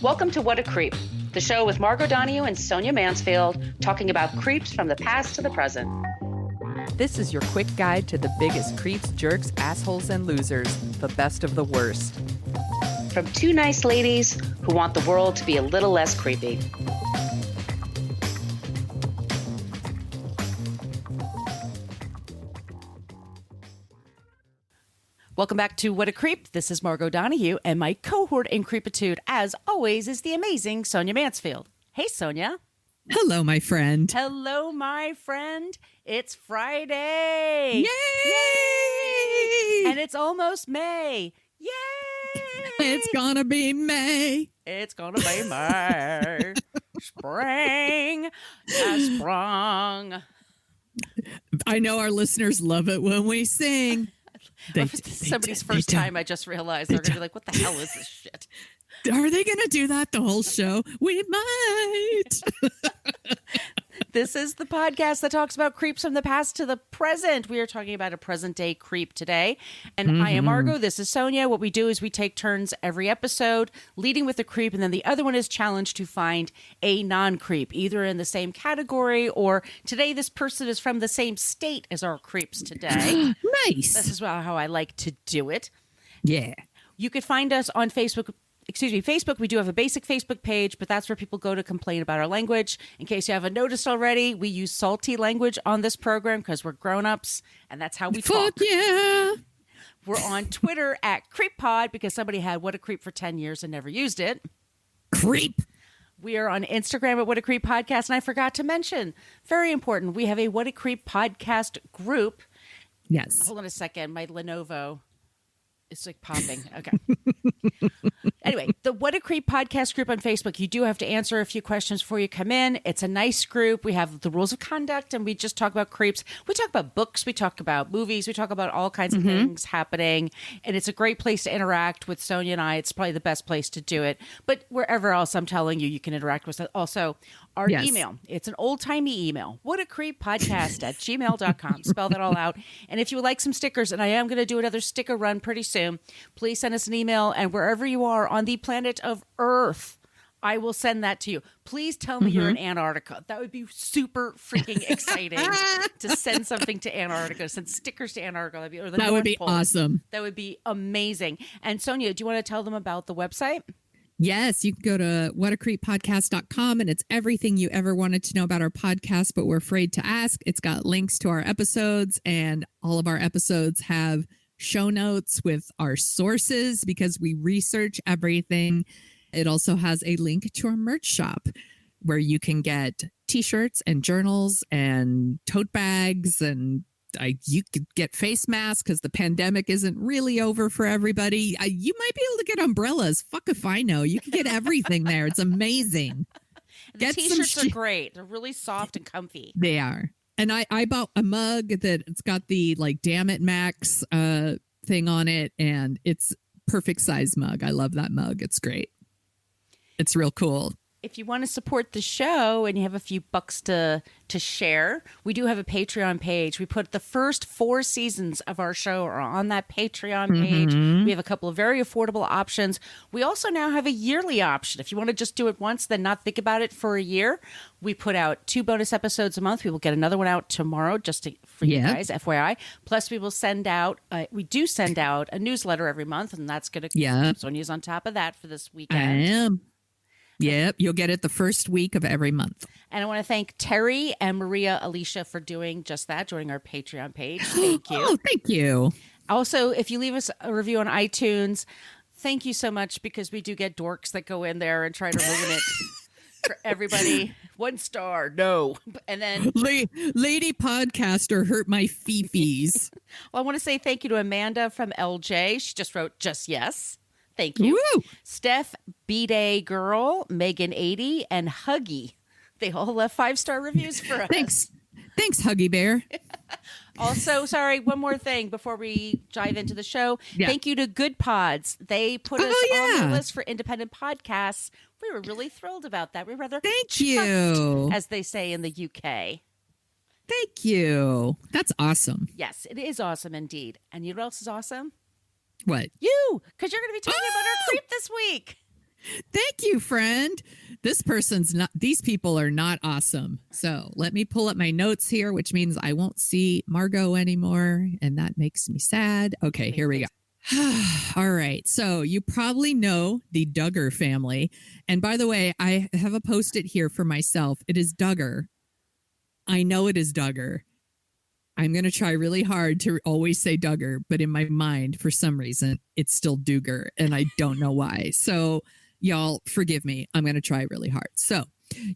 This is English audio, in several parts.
Welcome to What a Creep, the show with Margot Donahue and Sonia Mansfield talking about creeps from the past to the present. This is your quick guide to the biggest creeps, jerks, assholes, and losers, the best of the worst. From two nice ladies who want the world to be a little less creepy. Welcome back to What a Creep. This is Margot Donahue, and my cohort in creepitude, as always, is the amazing Sonia Mansfield. Hey, Sonia. Hello, my friend. Hello, my friend. It's Friday. Yay! Yay! And it's almost May. Yay! It's gonna be May. It's gonna be May. Spring has sprung. I know our listeners love it when we sing. Somebody's first time, I just realized they're going to be like, what the hell is this shit? Are they going to do that the whole show? We might. This is the podcast that talks about creeps from the past to the present. We are talking about a present day creep today. And I am Margot. This is Sonia. What we do is we take turns every episode, leading with a creep, and then the other one is challenged to find a non-creep, either in the same category or today this person is from the same state as our creeps today. Nice. This is how I like to do it. Yeah. You could find us on Facebook. Facebook, we do have a basic Facebook page, but that's where people go to complain about our language. In case you haven't noticed already, we use salty language on this program because we're grown-ups, and that's how we talk. Fuck yeah! We're on Twitter at CreepPod because somebody had What a Creep for 10 years and never used it. Creep! We are on Instagram at What a Creep Podcast, and I forgot to mention, very important, we have a What a Creep Podcast group. Yes. Hold on a second, my Lenovo is like popping. Okay. Anyway, the What a Creep podcast group on Facebook, you do have to answer a few questions before you come in. It's a nice group. We have the rules of conduct, and we just talk about creeps. We talk about books. We talk about movies. We talk about all kinds of things happening. And it's a great place to interact with Sonia and I. It's probably the best place to do it. But wherever else I'm telling you, you can interact with us. Also, our email. It's an old-timey email. whatacreeppodcast@gmail.com. Spell that all out. And if you would like some stickers, and I am going to do another sticker run pretty soon, please send us an email. And wherever you are on the planet of Earth, I will send that to you. Please tell me you're in Antarctica. That would be super freaking exciting to send something to Antarctica, send stickers to Antarctica. That would be awesome. That would be amazing. And Sonia, do you want to tell them about the website? Yes, you can go to whatacreeppodcast.com, and it's everything you ever wanted to know about our podcast, but we're afraid to ask. It's got links to our episodes, and all of our episodes have show notes with our sources because we research everything. It also has a link to our merch shop where you can get t-shirts and journals and tote bags, and you could get face masks because the pandemic isn't really over for everybody. You might be able to get umbrellas. Fuck if I know. You can get everything there. It's amazing. The t-shirts are great. They're really soft and comfy. They are. And I bought a mug that it's got the like Damn It Max thing on it, and it's perfect size mug. I love that mug. It's great. It's real cool. If you want to support the show and you have a few bucks to share, we do have a Patreon page. We put the first 4 seasons of our show are on that Patreon page. We have a couple of very affordable options. We also now have a yearly option. If you want to just do it once, then not think about it for a year, we put out 2 bonus episodes a month. We will get another one out tomorrow for you guys, FYI. Plus, we will send out, a newsletter every month, and that's going to, Sonia's on top of that for this weekend. I am. Yep, you'll get it the first week of every month. And I want to thank Terry and Maria Alicia for doing just that, joining our Patreon page. Thank you. Oh, thank you. Also, if you leave us a review on iTunes, thank you so much, because we do get dorks that go in there and try to ruin it for everybody. 1 star, no. And then Lady Podcaster hurt my fifis. Well, I want to say thank you to Amanda from LJ. She just wrote just yes. Thank you. Woo! Steph, B-Day Girl, Megan 80, and Huggy. They all left 5-star reviews for us. Thanks, Huggy Bear. Also, sorry, one more thing before we dive into the show. Yeah. Thank you to Good Pods. They put us on the list for independent podcasts. We were really thrilled about that. We rather thank you, as they say in the UK. Thank you. That's awesome. Yes, it is awesome indeed. And you know what else is awesome? What? You, because you're going to be talking about our creep this week. Thank you, friend. These people are not awesome. So let me pull up my notes here, which means I won't see Margot anymore. And that makes me sad. Okay, here we go. All right. So you probably know the Duggar family. And by the way, I have a post-it here for myself. It is Duggar. I know it is Duggar. I'm going to try really hard to always say Duggar, but in my mind, for some reason, it's still Duggar, and I don't know why. So y'all forgive me. I'm going to try really hard. So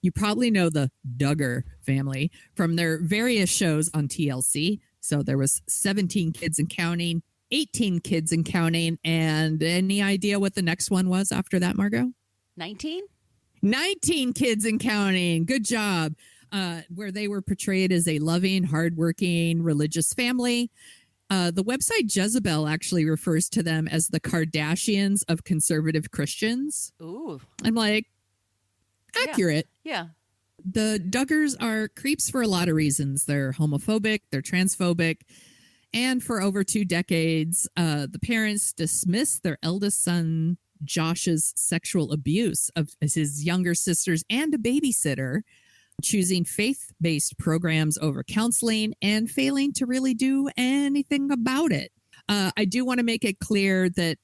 you probably know the Duggar family from their various shows on TLC. So there was 17 kids and counting, 18 kids and counting. And any idea what the next one was after that, Margot? 19? 19 kids and counting. Good job. Where they were portrayed as a loving, hardworking, religious family. The website Jezebel actually refers to them as the Kardashians of conservative Christians. Ooh. I'm like, accurate. Yeah. The Duggars are creeps for a lot of reasons. They're homophobic, they're transphobic, and for over 2 decades, the parents dismissed their eldest son, Josh's sexual abuse of his younger sisters and a babysitter, choosing faith-based programs over counseling and failing to really do anything about it. I do want to make it clear that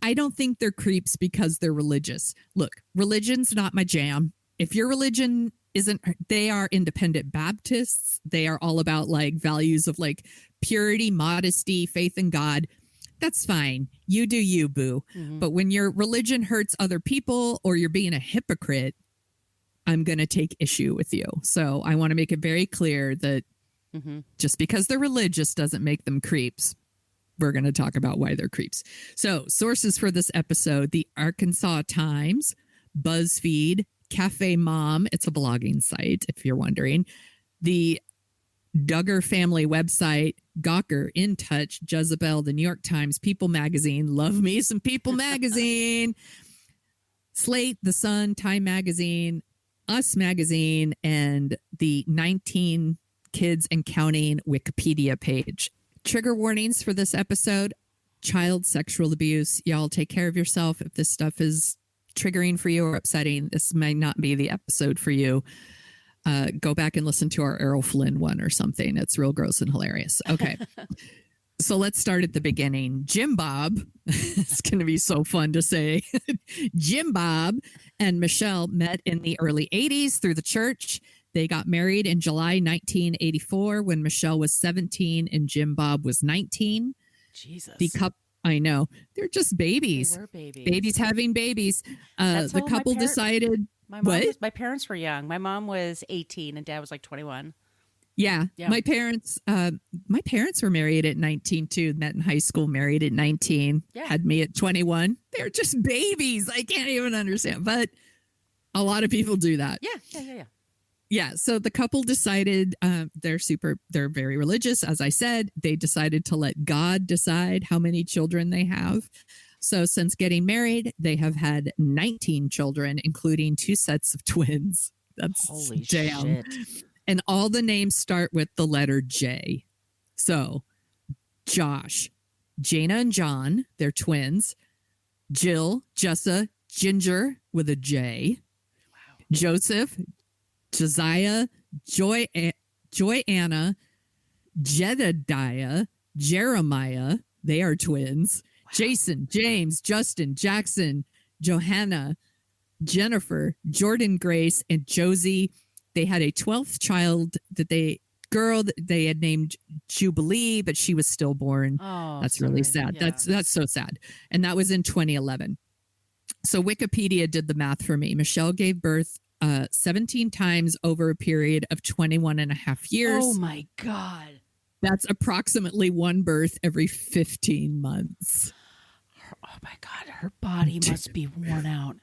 I don't think they're creeps because they're religious. Look, religion's not my jam. If your religion isn't, they are independent Baptists. They are all about like values of like purity, modesty, faith in God. That's fine. You do you, boo. Mm-hmm. But when your religion hurts other people or you're being a hypocrite, I'm going to take issue with you. So I want to make it very clear that just because they're religious doesn't make them creeps. We're going to talk about why they're creeps. So sources for this episode, the Arkansas Times, Buzzfeed, Cafe Mom. It's a blogging site, if you're wondering. The Duggar Family website, Gawker, In Touch, Jezebel, the New York Times, People Magazine. Love me some People Magazine. Slate, The Sun, Time Magazine, Us Magazine, and the 19 Kids and Counting Wikipedia page. Trigger warnings for this episode: child sexual abuse. Y'all take care of yourself. If this stuff is triggering for you or upsetting, this might not be the episode for you. Go back and listen to our Errol Flynn one or something. It's real gross and hilarious. Okay. So let's start at the beginning. Jim Bob, it's going to be so fun to say. Jim Bob and Michelle met in the early 80s through the church. They got married in July 1984 when Michelle was 17 and Jim Bob was 19. Jesus. I know. They're just babies. They were babies. Babies having babies. The couple decided. My parents were young. My mom was 18 and dad was like 21. Yeah. My parents were married at 19 too. Met in high school, married at 19. Yeah. Had me at 21. They're just babies. I can't even understand. But a lot of people do that. Yeah. Yeah. So the couple decided they're very religious. As I said, they decided to let God decide how many children they have. So since getting married, they have had 19 children, including 2 sets of twins. That's holy damn. shit. And all the names start with the letter J. So Josh, Jana and John, they're twins. Jill, Jessa, Ginger with a J. Wow. Joseph, Josiah, Joy-Anna, Jedediah, Jeremiah, they are twins. Wow. Jason, James, Justin, Jackson, Johanna, Jennifer, Jordan Grace, and Josie. They had a 12th child that they had named Jubilee, but she was stillborn. Oh, that's really sad. Yeah. That's so sad. And that was in 2011. So Wikipedia did the math for me. Michelle gave birth 17 times over a period of 21 and a half years. Oh my God. That's approximately 1 birth every 15 months. Oh my God. Her body must be worn out.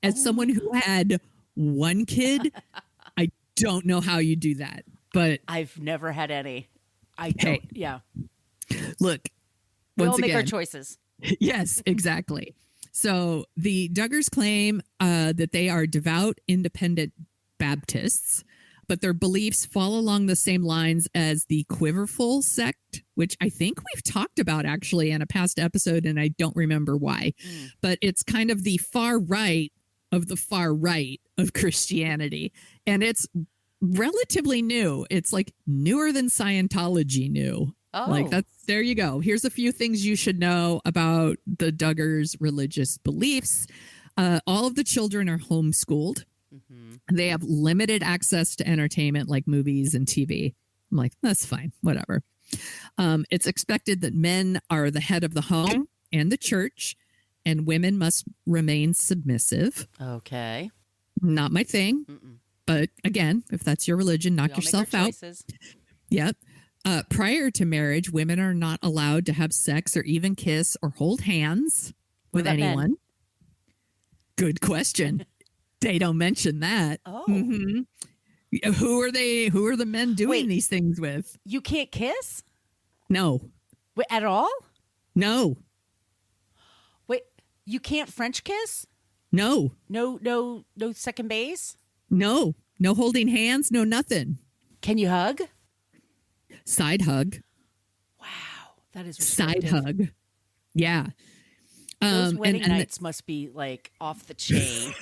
As someone who had 1 kid, I don't know how you do that, but I've never had any. Yeah. Look, we all make our choices. Yes, exactly. So the Duggars claim that they are devout, independent Baptists. but their beliefs fall along the same lines as the Quiverfull sect, which I think we've talked about actually in a past episode, and I don't remember why. But it's kind of the far right of the far right of Christianity. And it's relatively new. It's like newer than Scientology new. Oh. Like there you go. Here's a few things you should know about the Duggars' religious beliefs. All of the children are homeschooled. They have limited access to entertainment like movies and TV. I'm like, that's fine, whatever. It's expected that men are the head of the home and the church, and women must remain submissive. Okay. Not my thing. But again, if that's your religion, knock yourself out. Yep. Prior to marriage, women are not allowed to have sex or even kiss or hold hands with anyone. Men? Good question. They don't mention that. Oh. Who are they? Who are the men doing these things with? You can't kiss? No. Wait, at all? No. Wait, you can't French kiss? No. No second base? No. No holding hands, no nothing. Can you hug? Side hug. Wow, that is side hug. Yeah. Those wedding nights must be like off the chain.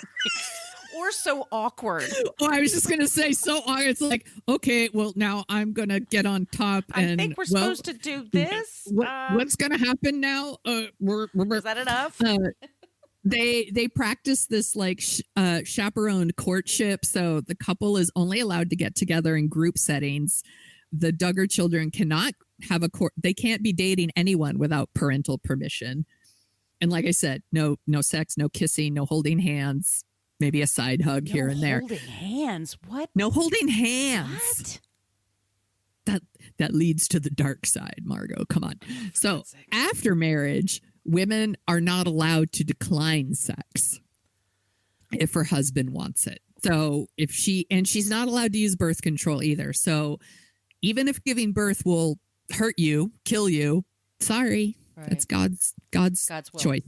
Or so awkward. Well, I was just going to say so awkward. It's like, okay, well, now I'm going to get on top. And, I think we're supposed to do this. What's going to happen now? Is that enough? They practice this like chaperoned courtship. So the couple is only allowed to get together in group settings. The Duggar children cannot have they can't be dating anyone without parental permission. And like I said, no sex, no kissing, no holding hands, maybe a side hug here and there. Holding hands? What? No holding hands. What? That leads to the dark side, Margot. Come on. So after marriage, women are not allowed to decline sex if her husband wants it. So she's not allowed to use birth control either. So even if giving birth will hurt you, kill you, sorry. Right. It's God's choice.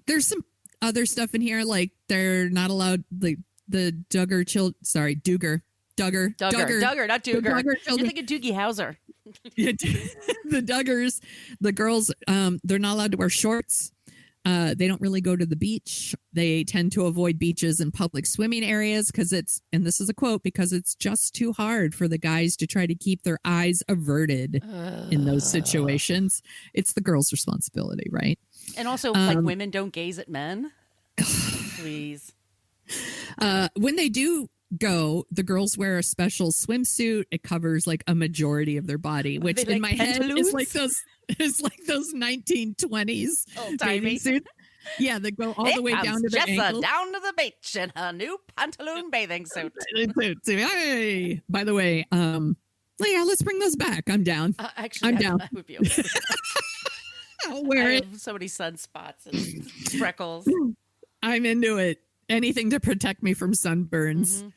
There's some other stuff in here, like they're not allowed, like the Duggar children. Sorry, Duggar, not Duggar. You're thinking Doogie Howser. The Duggars, the girls, they're not allowed to wear shorts. They don't really go to the beach. They tend to avoid beaches and public swimming areas because and this is a quote, because it's just too hard for the guys to try to keep their eyes averted in those situations. It's the girls' responsibility, right? And also, like, women don't gaze at men. Please. When they do go, the girls wear a special swimsuit. It covers like a majority of their body, which in my head is like those 1920s bathing suits. Yeah, they go all the way down to the ankles. Down to the beach in her new pantaloon bathing suit. Hey, by the way, let's bring those back. I'm down. Actually, I'm down. I would be okay. I'll wear it. I have so many sunspots and freckles. I'm into it. Anything to protect me from sunburns.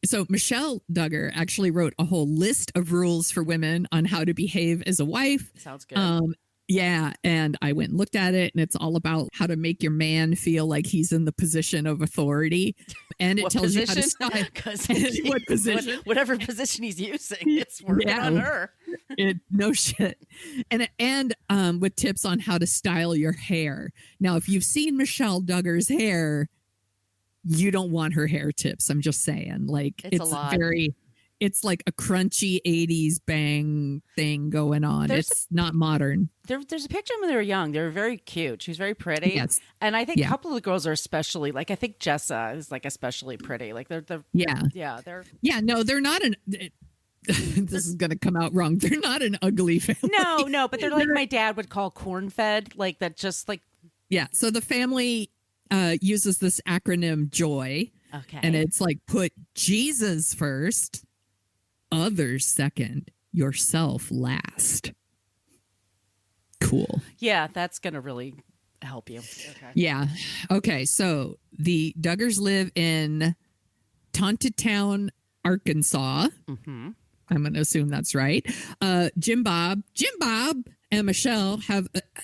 So Michelle Duggar actually wrote a whole list of rules for women on how to behave as a wife. Sounds good. Yeah, and I went and looked at it, and it's all about how to make your man feel like he's in the position of authority. And it tells you how to style. What position? Whatever position he's using, it's working on her. No shit. And with tips on how to style your hair. Now, if you've seen Michelle Duggar's hair, you don't want her hair tips. I'm just saying. Like, it's a lot. It's like a crunchy 80s bang thing going on. It's not modern. There's a picture of them when they were young. They were very cute. She was very pretty. Yes. And I think a couple of the girls are especially, like, I think Jessa is like especially pretty. Like they're no, they're not this is going to come out wrong. They're not an ugly family. No, but they're like my dad would call corn-fed, like that, just like. Yeah. So the family uses this acronym JOY. Okay. And it's like, put Jesus first, others second, yourself last. Cool. Yeah, that's going to really help you. Okay. Yeah. Okay. So the Duggars live in Tontitown, Arkansas. Mm-hmm. I'm going to assume that's right. Jim Bob and Michelle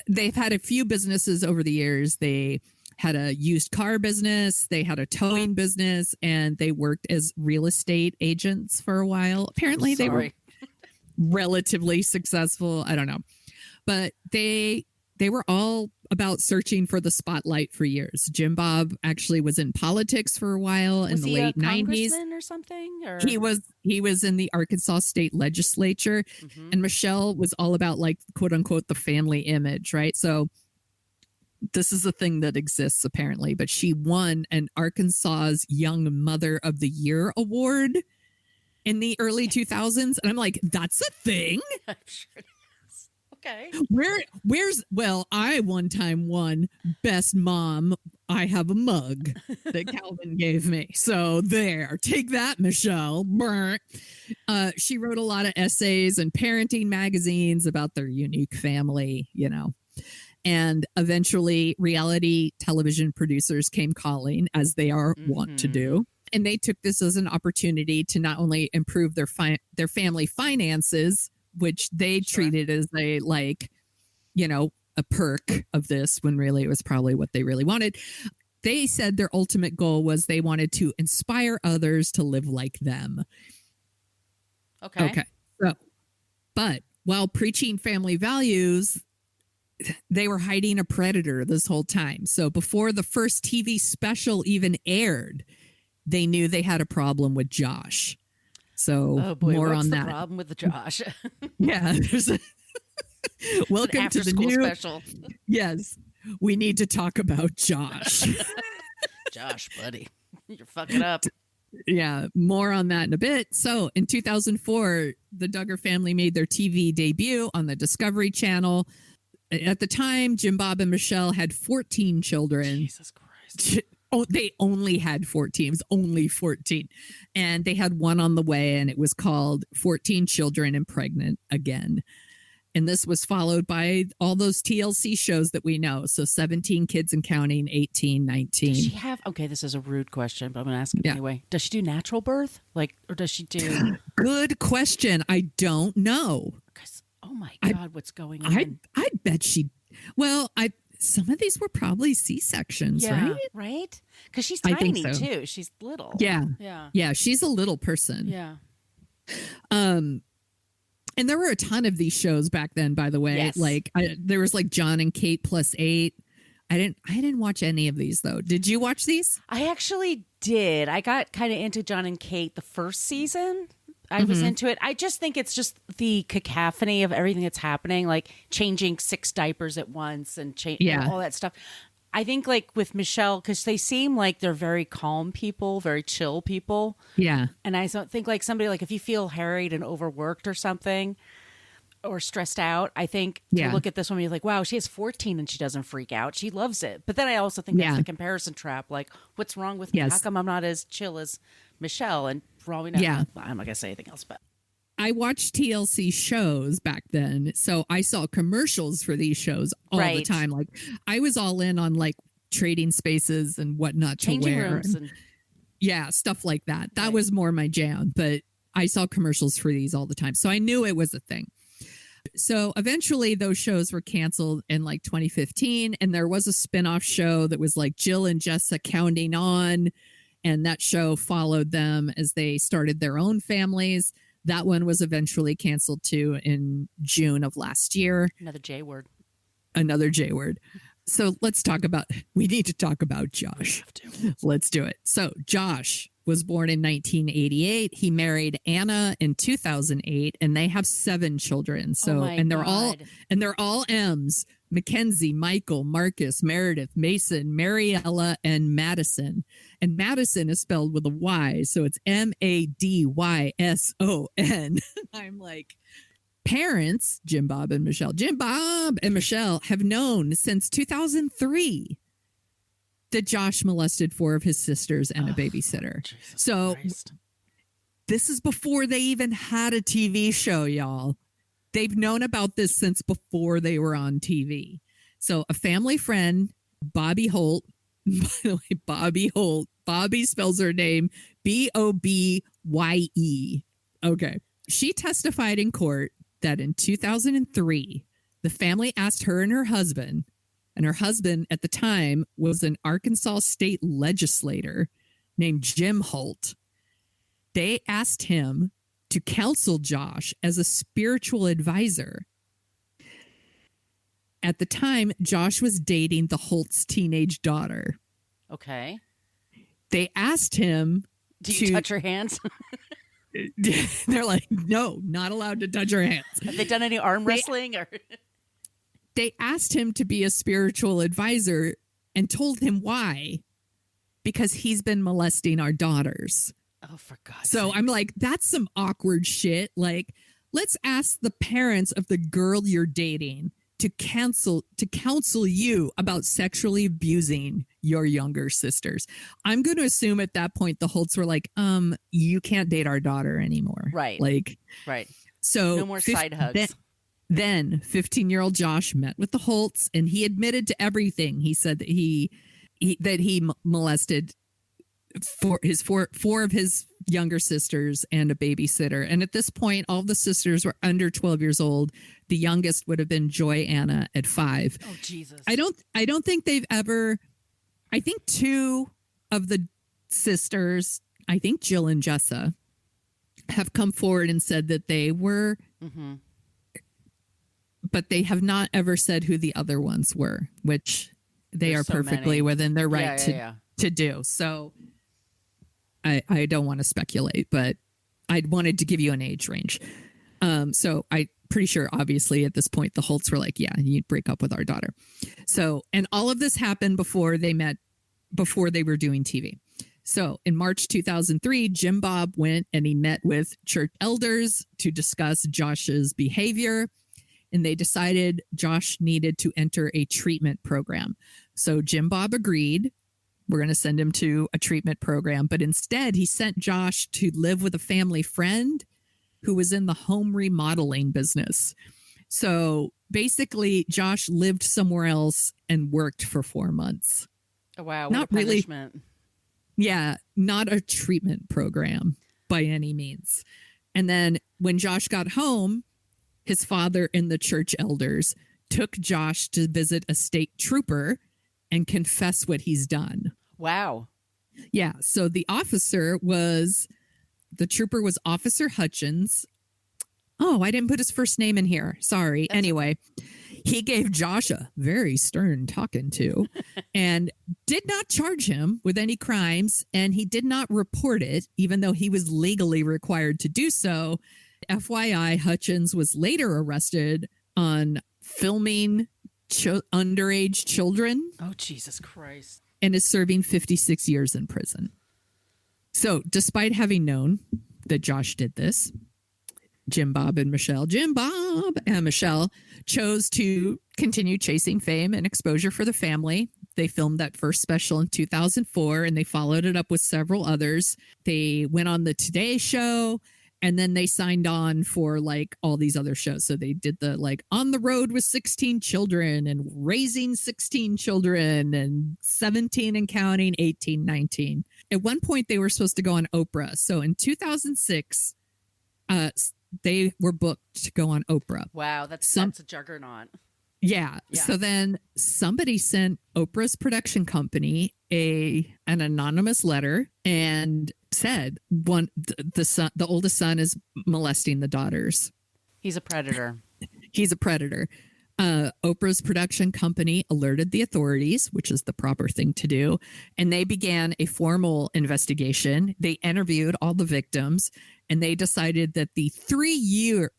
they've had a few businesses over the years. They had a used car business. They had a towing business, and they worked as real estate agents for a while. Apparently, they were relatively successful. I don't know, but they were all about searching for the spotlight for years. Jim Bob actually was in politics for a while in the late 90s or something. Or? He was in the Arkansas state legislature, and Michelle was all about like quote unquote the family image, right? So this is a thing that exists apparently, but she won an Arkansas's Young Mother of the Year award in the early 2000s, and I'm like, that's a thing. I'm sure it is. Okay. Well, I one time won Best Mom. I have a mug that Calvin gave me. So there, take that, Michelle. She wrote a lot of essays and parenting magazines about their unique family, you know. And eventually reality television producers came calling, as they are wont to do. And they took this as an opportunity to not only improve their family finances, which they treated as a, like, you know, a perk of this, when really it was probably what they really wanted. They said their ultimate goal was they wanted to inspire others to live like them. Okay. So, but while preaching family values, they were hiding a predator this whole time. So before the first TV special even aired, they knew they had a problem with Josh. So more on that. What's the problem with the Josh? Yeah. Welcome to the new special. Yes. We need to talk about Josh. Josh, buddy. You're fucking up. Yeah, more on that in a bit. So in 2004, the Duggar family made their TV debut on the Discovery Channel. At the time, Jim Bob and Michelle had 14 children. Jesus Christ. Oh, they only had 14. It was only 14. And they had one on the way, and it was called 14 Children and Pregnant Again. And this was followed by all those TLC shows that we know. So 17 Kids and Counting, 18, 19. Does she have, okay, this is a rude question, but I'm going to ask it anyway. Does she do natural birth? Like, or does she do? Good question. I don't know. Oh my God, what's going on? I bet some of these were probably C-sections, right? Right? Because she's tiny too. She's little. Yeah. Yeah, she's a little person. Yeah. And there were a ton of these shows back then, by the way. Yes. Like there was like John and Kate +8. I didn't watch any of these though. Did you watch these? I actually did. I got kind of into John and Kate the first season. I was into it. I just think it's just the cacophony of everything that's happening, like changing 6 diapers at once and all that stuff. I think like with Michelle, because they seem like they're very calm people, very chill people. Yeah. And I don't think like somebody, like if you feel harried and overworked or something or stressed out, I think to look at this woman, you're like, wow, she has 14 and she doesn't freak out. She loves it. But then I also think that's the comparison trap. Like, what's wrong with me? How come I'm not as chill as Michelle? And for all we know, I'm not going to say anything else, but I watched TLC shows back then, so I saw commercials for these shows all the time. Like I was all in on like trading spaces and whatnot changing to wear. Rooms and stuff like that. That was more my jam, but I saw commercials for these all the time. So I knew it was a thing. So eventually those shows were canceled in like 2015. And there was a spinoff show that was like Jill and Jessa Counting On. And that show followed them as they started their own families. That one was eventually canceled too in June of last year. Another J word. So we need to talk about Josh. Let's do it. So Josh was born in 1988. He married Anna in 2008, and they have 7 children. So, they're all M's: Mackenzie, Michael, Marcus, Meredith, Mason, Mariella, and Madison. And Madison is spelled with a Y, so it's Madysson. I'm like, parents, Jim Bob and Michelle have known since 2003 that Josh molested 4 of his sisters and a babysitter. So this is before they even had a TV show, y'all. They've known about this since before they were on TV. So a family friend, Bobby Holt, by the way, Bobby spells her name Bobye. Okay. She testified in court that in 2003, the family asked her and her husband and her husband at the time was an Arkansas state legislator named Jim Holt. They asked him to counsel Josh as a spiritual advisor. At the time, Josh was dating the Holt's teenage daughter. Okay. They asked him Do you touch her hands? They're like, no, not allowed to touch her hands. Have they done any arm wrestling? They asked him to be a spiritual advisor and told him why. Because he's been molesting our daughters. Oh, for God's So sake. I'm like, that's some awkward shit. Like, let's ask the parents of the girl you're dating to counsel you about sexually abusing your younger sisters. I'm going to assume at that point the Holts were like, you can't date our daughter anymore. Right. Like, right. So no more side hugs. Then 15-year-old Josh met with the Holts and he admitted to everything. He said that he molested four of his younger sisters and a babysitter. And at this point, all the sisters were under 12 years old. The youngest would have been Joy Anna at 5. Oh, Jesus. I don't think they've ever, I think 2 of the sisters, I think Jill and Jessa, have come forward and said that they were, but they have not ever said who the other ones were, which they There's are so perfectly many. within their right Yeah. to do. So I don't want to speculate, but I wanted to give you an age range. So I'm pretty sure, obviously, at this point, the Holts were like, yeah, you break up with our daughter. So, and all of this happened before they were doing TV. So in March 2003, Jim Bob went and he met with church elders to discuss Josh's behavior. And they decided Josh needed to enter a treatment program. So Jim Bob agreed. We're going to send him to a treatment program. But instead, he sent Josh to live with a family friend who was in the home remodeling business. So basically, Josh lived somewhere else and worked for 4 months. Oh, wow. What Not a really. punishment. Yeah, not a treatment program by any means. And then when Josh got home, his father and the church elders took Josh to visit a state trooper and confess what he's done. Wow. Yeah. So the trooper was Officer Hutchins. Oh, I didn't put his first name in here. Sorry. Anyway, he gave Josh a very stern talking to and did not charge him with any crimes. And he did not report it, even though he was legally required to do so. FYI, Hutchins was later arrested on filming underage children. Oh, Jesus Christ. And is serving 56 years in prison. So despite having known that Josh did this, Jim Bob and Michelle chose to continue chasing fame and exposure for the family. They filmed that first special in 2004 and they followed it up with several others. They went on the Today Show. And then they signed on for like all these other shows. So they did the like On the Road with 16 Children and Raising 16 Children and 17 and Counting, 18, 19. At one point, they were supposed to go on Oprah. So in 2006, they were booked to go on Oprah. Wow, that's a juggernaut. Yeah. So then somebody sent Oprah's production company an anonymous letter and said the oldest son is molesting the daughters. He's a predator. He's a predator. Oprah's production company alerted the authorities, which is the proper thing to do, and they began a formal investigation. They interviewed all the victims, and they decided that the three-year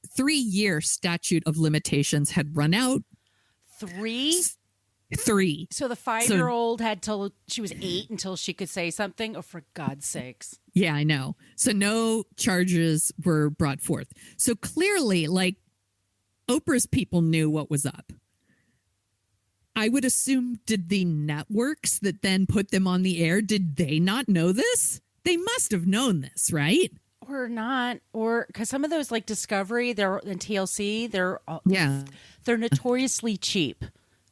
statute of limitations had run out. 3? 3. So the 5-year-old had till she was 8 until she could say something? Oh, for God's sakes. Yeah, I know. So no charges were brought forth. So clearly, like, Oprah's people knew what was up. I would assume, did the networks that then put them on the air, did they not know this? They must have known this, right? Or not. Or because some of those like Discovery, and TLC, they're notoriously cheap.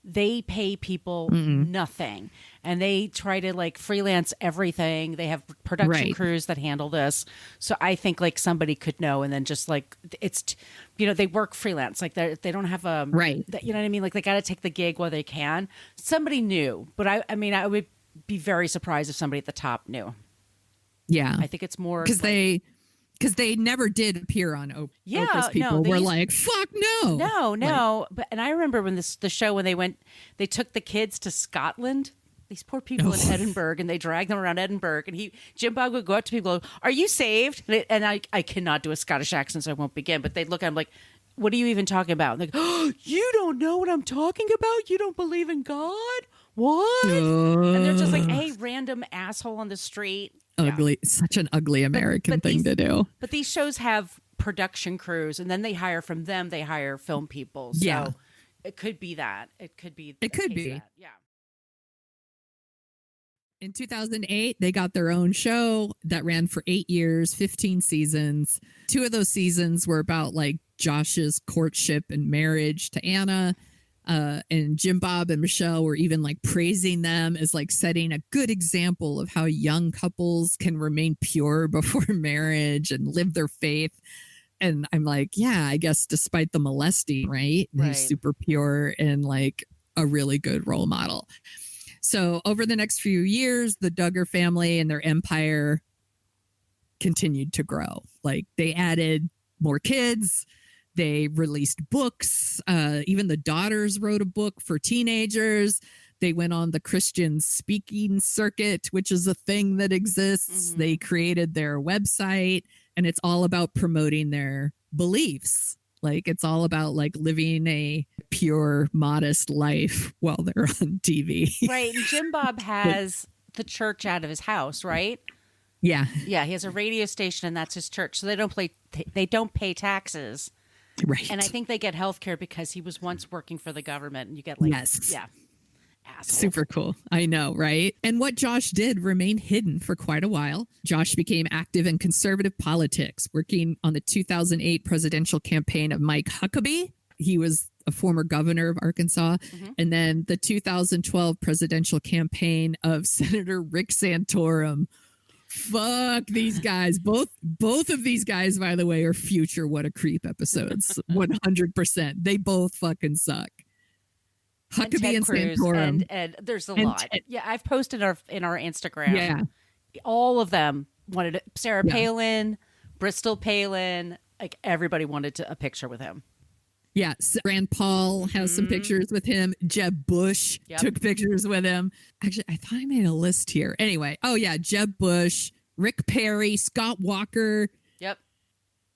they pay people nothing, and they try to like freelance everything. They have production crews that handle this. So I think like somebody could know, and then just like it's, they work freelance. Like they don't have a you know what I mean? Like they got to take the gig while they can. Somebody knew, but I mean, I would be very surprised if somebody at the top knew. Yeah, I think it's more because they never did appear on Oprah's people. Were like, fuck no. No. But and I remember when the show, when they took the kids to Scotland, these poor people in Edinburgh, and they dragged them around Edinburgh, and Jim Bob would go up to people and go, "Are you saved?" And I cannot do a Scottish accent, so I won't begin. But they'd look at him like, "What are you even talking about?" And they go, "Oh, you don't know what I'm talking about? You don't believe in God? What?" And they're just like, "Hey, random asshole on the street." Ugly, such an ugly American thing to do. But these shows have production crews, and then they hire from them. They hire film people. So it could be that. It could be. It could be. That. Yeah. In 2008, they got their own show that ran for 8 years, 15 seasons. 2 of those seasons were about like Josh's courtship and marriage to Anna. And Jim Bob and Michelle were even like praising them as like setting a good example of how young couples can remain pure before marriage and live their faith. And I'm like, yeah, I guess despite the molesting, right? He's super pure and like a really good role model. So over the next few years, the Duggar family and their empire continued to grow. Like they added more kids. They released books. Even the daughters wrote a book for teenagers. They went on the Christian speaking circuit, which is a thing that exists. They created their website, and it's all about promoting their beliefs. Like it's all about like living a pure, modest life while they're on TV. Right. And Jim Bob has the church out of his house, right? Yeah. Yeah. He has a radio station, and that's his church. So they don't pay taxes. Right. And I think they get health care because he was once working for the government, and you get like, assholes. Super cool. I know, right? And what Josh did remained hidden for quite a while. Josh became active in conservative politics, working on the 2008 presidential campaign of Mike Huckabee. He was a former governor of Arkansas. And then the 2012 presidential campaign of Senator Rick Santorum. Fuck these guys. Both of these guys, by the way, are future What a Creep episodes. 100%. They both fucking suck. Huckabee and Santorum. And there's a lot. Yeah, I've posted in our Instagram. Yeah. All of them wanted it. Sarah Palin, Bristol Palin, like everybody wanted a picture with him. Yeah, Rand Paul has some pictures with him. Jeb Bush took pictures with him. Actually, I thought I made a list here. Anyway, Jeb Bush, Rick Perry, Scott Walker. Yep.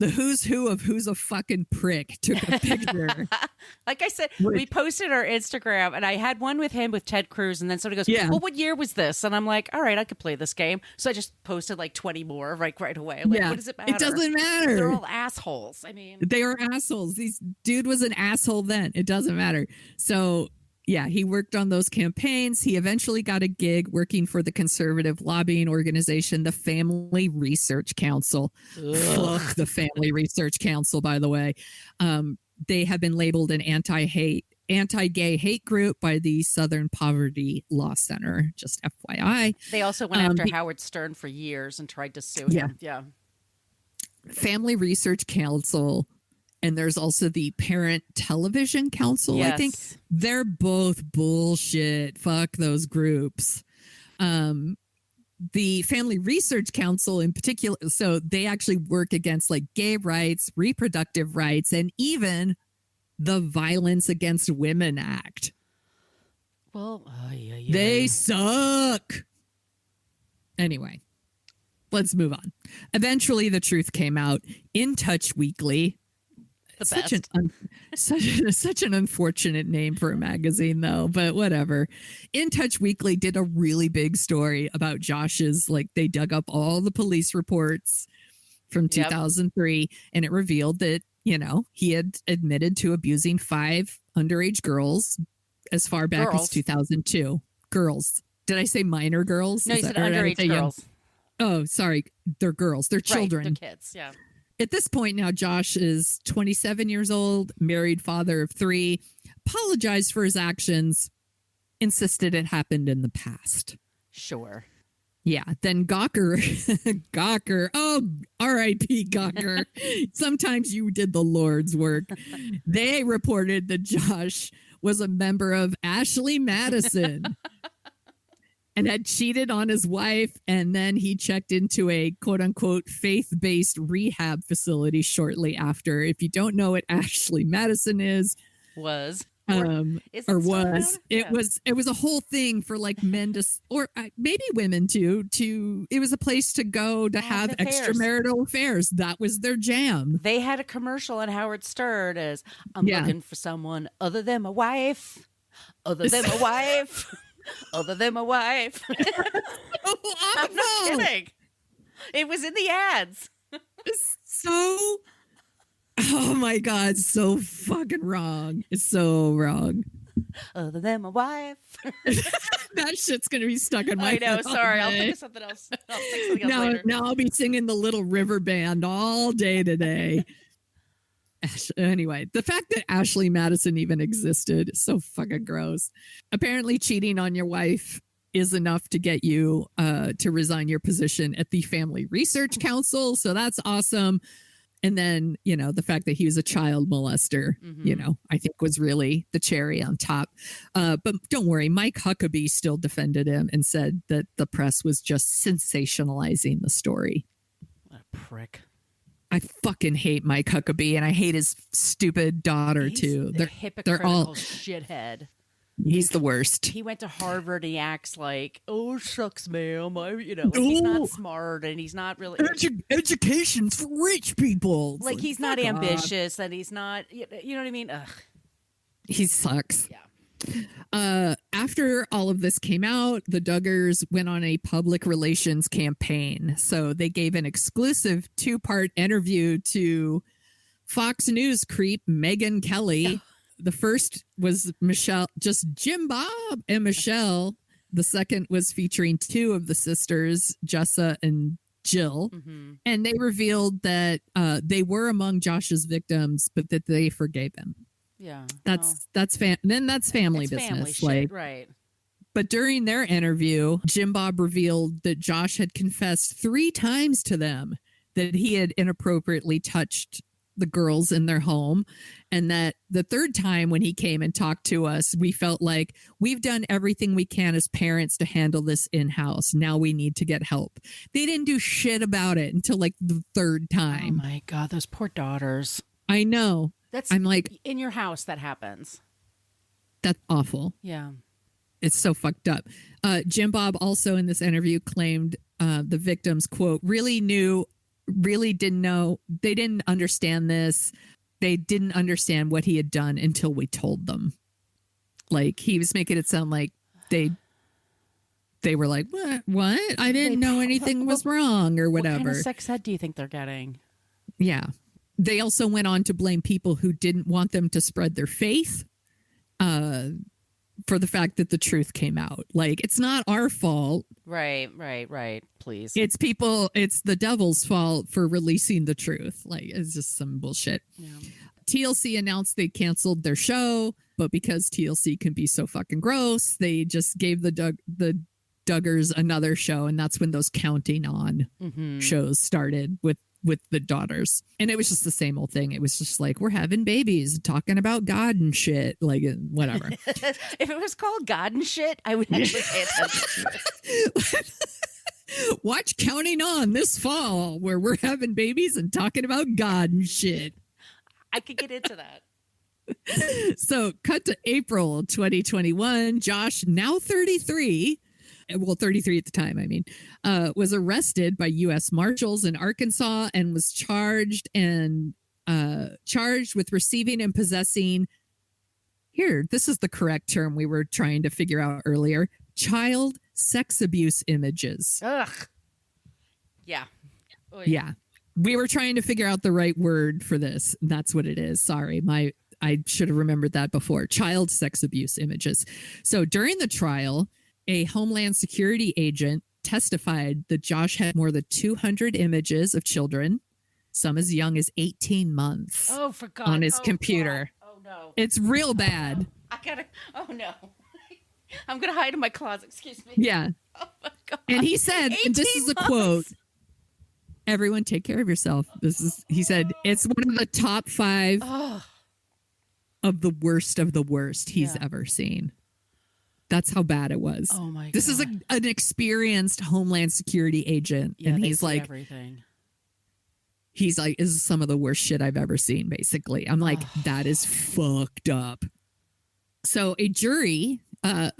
The who's who of who's a fucking prick took a picture. Like I said, we posted our Instagram, and I had one with him with Ted Cruz, and then somebody goes, well, what year was this? And I'm like, all right, I could play this game. So I just posted like 20 more right away. I'm like, what does it matter? It doesn't matter. They're all assholes. I mean, they are assholes. Dude was an asshole then. It doesn't matter. So yeah, he worked on those campaigns. He eventually got a gig working for the conservative lobbying organization, the Family Research Council. Fuck the Family Research Council, by the way. They have been labeled an anti-gay hate group by the Southern Poverty Law Center, just FYI. They also went after Howard Stern for years and tried to sue him. Yeah. Family Research Council. And there's also the Parent Television Council. Yes. I think they're both bullshit. Fuck those groups. The Family Research Council in particular, so they actually work against like gay rights, reproductive rights, and even the Violence Against Women Act. Well, they suck. Anyway, let's move on. Eventually, the truth came out. In Touch Weekly. Such an unfortunate name for a magazine, though, but whatever. In Touch Weekly did a really big story about Josh's, like they dug up all the police reports from 2003, and it revealed that, he had admitted to abusing 5 underage girls as far back as 2002. Girls. Did I say minor girls? No, you said underage girls. Oh, sorry. They're girls. They're children. Right, they're kids, yeah. At this point now, Josh is 27 years old, married father of 3, apologized for his actions, insisted it happened in the past. Sure. Yeah. Then Gawker, oh, R.I.P. Gawker. Sometimes you did the Lord's work. They reported that Josh was a member of Ashley Madison and had cheated on his wife. And then he checked into a quote unquote faith-based rehab facility shortly after. If you don't know what Ashley Madison is, it was a whole thing for like men to, or maybe women too, it was a place to go to have extramarital affairs. That was their jam. They had a commercial on Howard Stern as I'm looking for someone other than my wife, other than my wife, other than my wife. I'm not kidding. It was in the ads. So, oh my God, so fucking wrong. It's so wrong. Other than my wife. That shit's going to be stuck in my head. I know, sorry. I'll think of something else. I'll think something else later. Now I'll be singing the Little River Band all day today. Anyway, the fact that Ashley Madison even existed is so fucking gross. Apparently cheating on your wife is enough to get you to resign your position at the Family Research Council. So that's awesome. And then, the fact that he was a child molester, I think was really the cherry on top. But don't worry, Mike Huckabee still defended him and said that the press was just sensationalizing the story. What a prick. I fucking hate Mike Huckabee, and I hate his stupid daughter, too. They're hypocritical shithead. He's the worst. He went to Harvard and he acts like, oh, shucks, ma'am. He's not smart and he's not really. Education's for rich people. Like he's not ambitious and he's not, you know what I mean? Ugh. He sucks. Yeah. After all of this came out, the Duggars went on a public relations campaign. So they gave an exclusive 2-part interview to Fox News creep Megyn Kelly. The first was Michelle, just Jim Bob and Michelle. The second was featuring 2 of the sisters, Jessa and Jill. Mm-hmm. And they revealed that they were among Josh's victims, but that they forgave him. Yeah. That's family business. Family shit, right. But during their interview, Jim Bob revealed that Josh had confessed 3 times to them that he had inappropriately touched the girls in their home, and that the 3rd time when he came and talked to us, we felt like we've done everything we can as parents to handle this in-house. Now we need to get help. They didn't do shit about it until like the 3rd time. Oh my God, those poor daughters. I know. I'm like, in your house that happens. That's awful. Yeah. It's so fucked up. Jim Bob also in this interview claimed the victims, quote, really didn't know. They didn't understand this. They didn't understand what he had done until we told them. Like he was making it sound like they were like, what? I didn't know anything was wrong or whatever. What kind of sex ed do you think they're getting? Yeah. They also went on to blame people who didn't want them to spread their faith for the fact that the truth came out. Like, it's not our fault. Right. Please. It's the devil's fault for releasing the truth. Like, it's just some bullshit. Yeah. TLC announced they canceled their show, but because TLC can be so fucking gross, they just gave the Duggars another show, and that's when those counting on shows started with the daughters. And it was just the same old thing. It was just like, we're having babies, talking about God and shit, like whatever. If it was called God and shit, I would actually pay attention to it. Watch Counting On this fall, where we're having babies and talking about God and shit. I could get into that. So cut to April 2021. Josh, now 33, well, 33 at the time, I mean, was arrested by U.S. Marshals in Arkansas and was charged with receiving and possessing, this is the correct term we were trying to figure out earlier, child sex abuse images. Ugh. Yeah. Oh, yeah. We were trying to figure out the right word for this. That's what it is. Sorry. I should have remembered that before. Child sex abuse images. So during the trial, a Homeland Security agent testified that Josh had more than 200 images of children, some as young as 18 months, on his computer. God. Oh no. It's real bad. I gotta. Oh no. I'm gonna hide in my closet. Excuse me. Yeah. Oh my God. And he said, and this is a quote, everyone take care of yourself. He said, it's one of the top 5 of the worst he's ever seen. That's how bad it was. Oh my God. This is an experienced Homeland Security agent. Yeah, and he's like, everything. He's like, this is some of the worst shit I've ever seen, basically. I'm like, that is fucked up. So a jury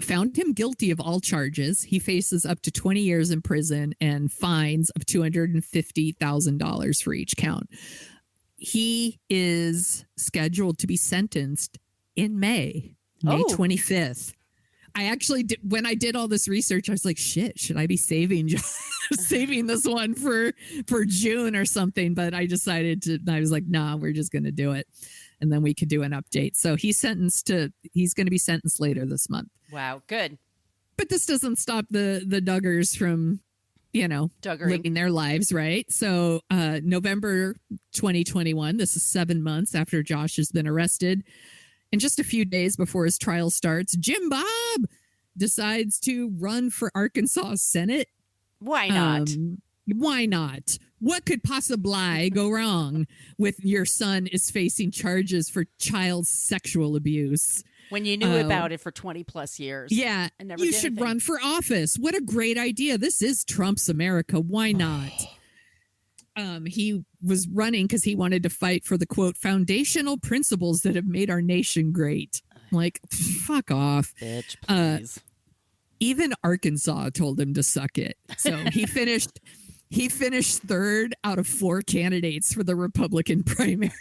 found him guilty of all charges. He faces up to 20 years in prison and fines of $250,000 for each count. He is scheduled to be sentenced in May 25th. I actually did, when I did all this research, I was like, shit, should I be saving this one for June or something? But I was like, nah, we're just going to do it. And then we could do an update. So he's going to be sentenced later this month. Wow. Good. But this doesn't stop the Duggars from, Duggering. living their lives, right? So November 2021, this is 7 months after Josh has been arrested. And just a few days before his trial starts, Jim Bob decides to run for Arkansas Senate. Why not? Why not? What could possibly go wrong with your son is facing charges for child sexual abuse? When you knew about it for 20 plus years. Yeah. And never you did should anything. run for office. What a great idea. This is Trump's America. Why not? He was running because he wanted to fight for the, quote, foundational principles that have made our nation great. Like, fuck off. Bitch, please. Even Arkansas told him to suck it. So he finished 3rd out of 4 candidates for the Republican primary.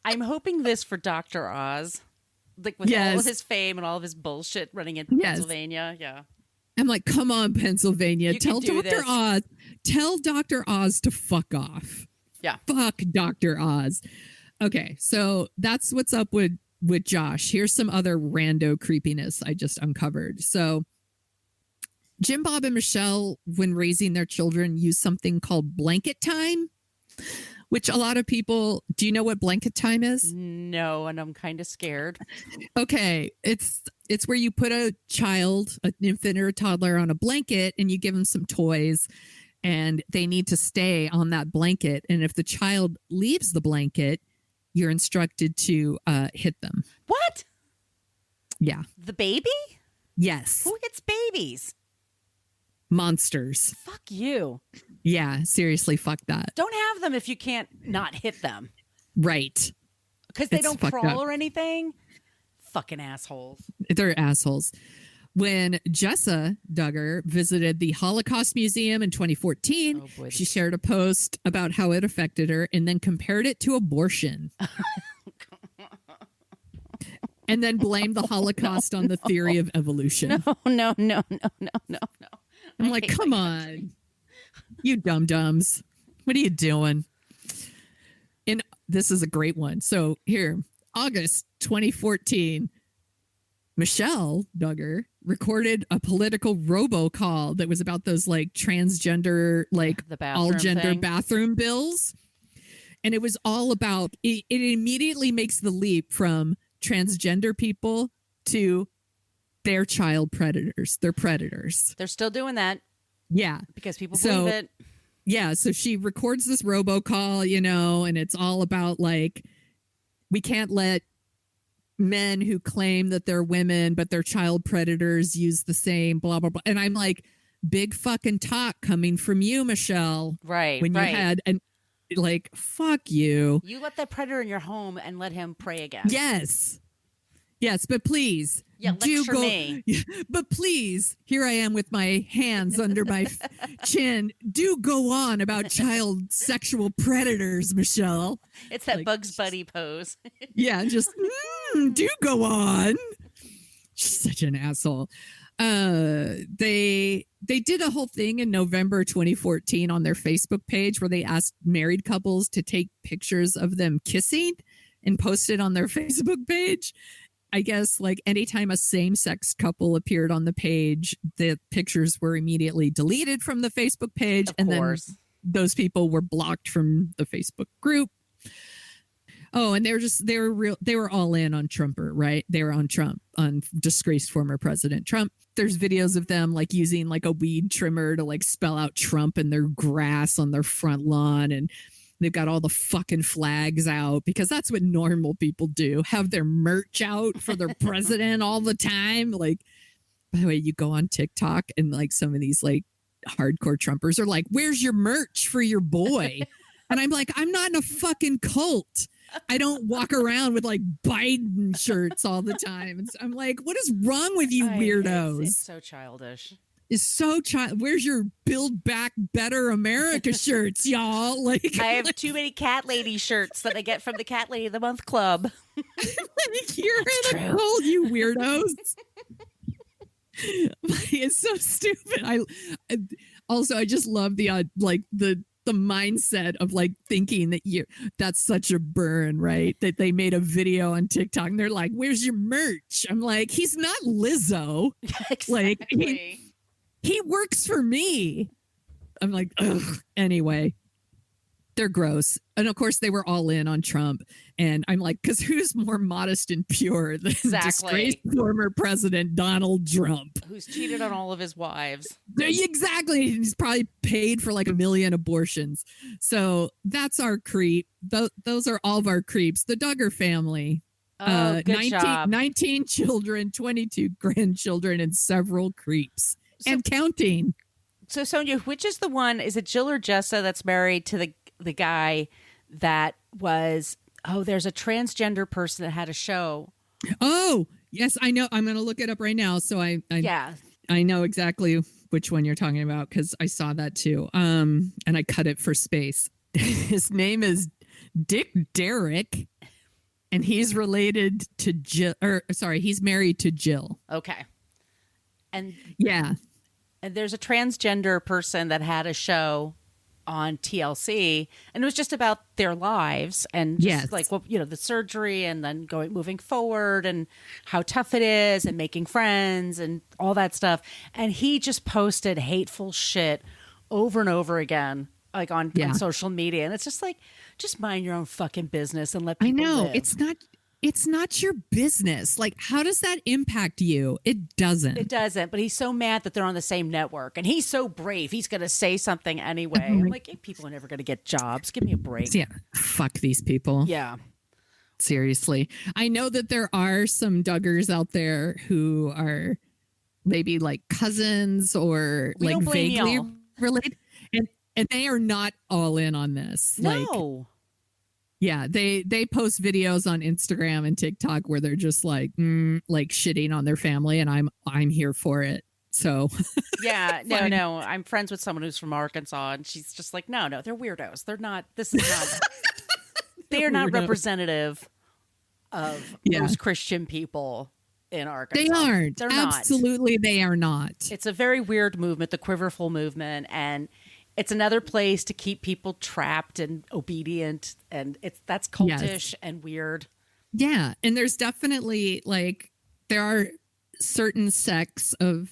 I'm hoping this for Dr. Oz. Like with all of his fame and all of his bullshit running in Pennsylvania. Yeah. I'm like, come on, Pennsylvania. You Tell can do Dr. this. Oz. Tell Dr. Oz to fuck off. Yeah. Fuck Dr. Oz. Okay, so that's what's up with Josh. Here's some other rando creepiness I just uncovered. So Jim Bob and Michelle, when raising their children, use something called blanket time, which a lot of people, do you know what blanket time is? No, and I'm kind of scared. Okay, it's where you put a child, an infant or a toddler, on a blanket and you give them some toys and they need to stay on that blanket. And if the child leaves the blanket, you're instructed to hit them. What? Yeah. The baby? Yes. Who hits babies? Monsters. Fuck you. Yeah, seriously, fuck that. Don't have them if you can't not hit them. Right. Because they It's don't fucked crawl up. or anything. Fucking assholes. They're assholes. When Jessa Duggar visited the Holocaust Museum in 2014, Oh, boy, she shared a post about how it affected her and then compared it to abortion. And then blamed the Holocaust on the theory of evolution. No. I'm like, come on, you dum-dums. What are you doing? And this is a great one. So here, August 2014, Michelle Duggar recorded a political robocall that was about those like transgender, like The bathroom all gender thing. bathroom bills. And it was all about, it immediately makes the leap from transgender people to they're child predators. They're predators. They're still doing that Yeah. because people So- believe it. Yeah. So she records this robocall, and it's all about like, we can't let men who claim that they're women, but they're child predators use the same blah, blah, blah. And I'm like, big fucking talk coming from you, Michelle. Right. When right. you had like, fuck you. You let that predator in your home and let him pray again. Yes. Yes, but please. Yeah, lecture me. But please, here I am with my hands under my chin. Do go on about child sexual predators, Michelle. It's that Like- Bugs Bunny pose. Yeah, just do go on. She's such an asshole. They did a whole thing in November 2014 on their Facebook page where they asked married couples to take pictures of them kissing and post it on their Facebook page. I guess like anytime a same-sex couple appeared on the page, the pictures were immediately deleted from the Facebook page, Of and course. then those people were blocked from the Facebook group. Oh, and they were all in on Trumper, right? They were on Trump, on disgraced former President Trump. There's videos of them like using like a weed trimmer to like spell out Trump in their grass on their front lawn. And they've got all the fucking flags out because that's what normal people do. Have their merch out for their president all the time. Like, by the way, you go on TikTok and like some of these like hardcore Trumpers are like, where's your merch for your boy? And I'm like, I'm not in a fucking cult. I don't walk around with like Biden shirts all the time. And so I'm like, what is wrong with you weirdos? It's so childish. It's so Where's your Build Back Better America shirts, y'all? Like, I have too many cat lady shirts that I get from the Cat Lady of the Month Club. You're in a cult, you weirdos. It's so stupid. I just love the the mindset of like thinking that that's such a burn, right? That they made a video on TikTok and they're like, where's your merch? I'm like, he's not Lizzo. Exactly. Like he works for me. I'm like, ugh. Anyway, they're gross. And of course they were all in on Trump. And I'm like, because who's more modest and pure than disgraced former President Donald Trump? Who's cheated on all of his wives. Exactly. He's probably paid for like 1 million abortions. So that's our creep. Those are all of our creeps. The Duggar family. Oh, good 19 children, 22 grandchildren, and several creeps. And counting. So, Sonia, which is the one? Is it Jill or Jessa that's married to the guy that was... Oh, there's a transgender person that had a show. Oh, yes, I know. I'm going to look it up right now. So I know exactly which one you're talking about because I saw that too. And I cut it for space. His name is Dick Derrick, and he's related to Jill. He's married to Jill. Okay. And yeah, and there's a transgender person that had a show on TLC, and it was just about their lives and just like, well, the surgery and then moving forward and how tough it is and making friends and all that stuff. And he just posted hateful shit over and over again, like on social media. And it's just like, just mind your own fucking business and let people live. It's not your business. Like, how does that impact you? It doesn't. It doesn't. But he's so mad that they're on the same network. And he's so brave. He's going to say something anyway. I'm like, hey, people are never going to get jobs. Give me a break. Yeah. Fuck these people. Yeah. Seriously. I know that there are some Duggars out there who are maybe like cousins or like vaguely related. And they are not all in on this. No. Yeah, they post videos on Instagram and TikTok where they're just like shitting on their family, and I'm here for it. So yeah, no, I'm friends with someone who's from Arkansas, and she's just like, no, they're weirdos. They're not. This is not. They are not representative of most Christian people in Arkansas. They aren't. They're not. Absolutely, they are not. It's a very weird movement, the Quiverfull movement, and it's another place to keep people trapped and obedient, and that's cultish and weird. Yeah, and there's definitely there are certain sects of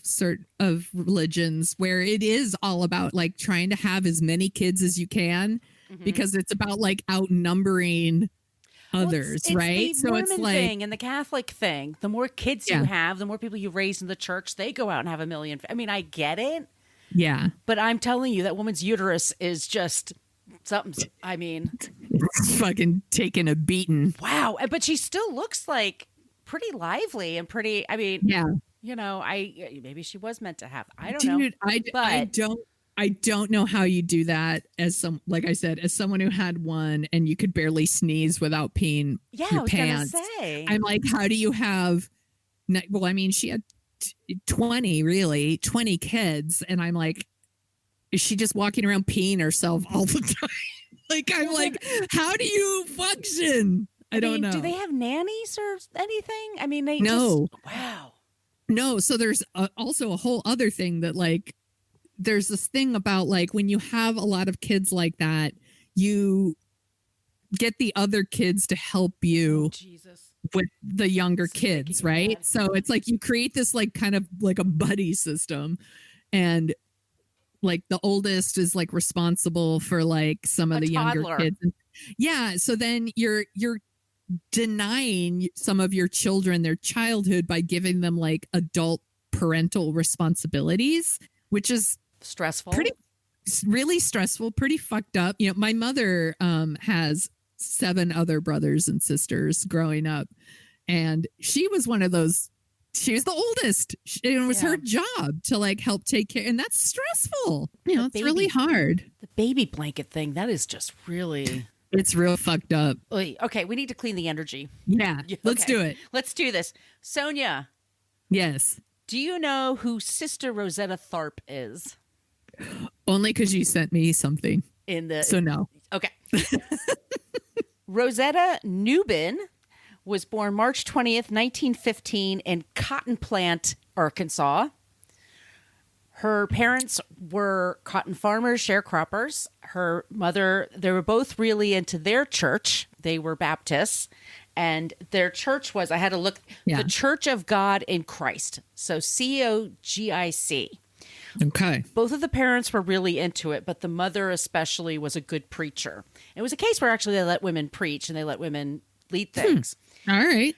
religions where it is all about like trying to have as many kids as you can because it's about like outnumbering others, it's right? The Mormon thing and the Catholic thing. The more kids you have, the more people you raise in the church, they go out and have 1 million. I mean, I get it. Yeah. But I'm telling you, that woman's uterus is just something. I mean, it's fucking taking a beating. Wow. But she still looks like pretty lively and pretty. I mean, maybe she was meant to have. I don't know. I don't know how you do that like I said, as someone who had one and you could barely sneeze without peeing your pants. Say. I'm like, how do you have? Well, I mean, she had 20 kids, and I'm like, is she just walking around peeing herself all the time? Like, I'm like, how do you function? I don't know. Do they have nannies or anything? I mean, wow. No. So there's also a whole other thing that like, there's this thing about like when you have a lot of kids like that, you get the other kids to help you. Jesus. With the younger kids, right? So it's like you create this like kind of like a buddy system, and like the oldest is like responsible for like some of the younger kids. Yeah. So then you're denying some of your children their childhood by giving them like adult parental responsibilities, which is Stressful. really stressful, pretty fucked up. You know, my mother has 7 other brothers and sisters growing up, and she was one of those. She was the oldest. It was her job to like help take care, and that's stressful. You know, it's really hard. The baby blanket thing, that is just really. It's real fucked up. Okay, we need to clean the energy. Yeah, let's do it. Let's do this. Sonia. Yes. Do you know who Sister Rosetta Tharpe is? Only because you sent me something. So no. Okay. Rosetta Newbin was born March 20th, 1915 in Cotton Plant, Arkansas. Her parents were cotton farmers, sharecroppers. Her mother, they were both really into their church. They were Baptists. And their church was, I had to look, the Church of God in Christ. So COGIC. Okay. Both of the parents were really into it, but the mother especially was a good preacher. It was a case where actually they let women preach and they let women lead things. All right.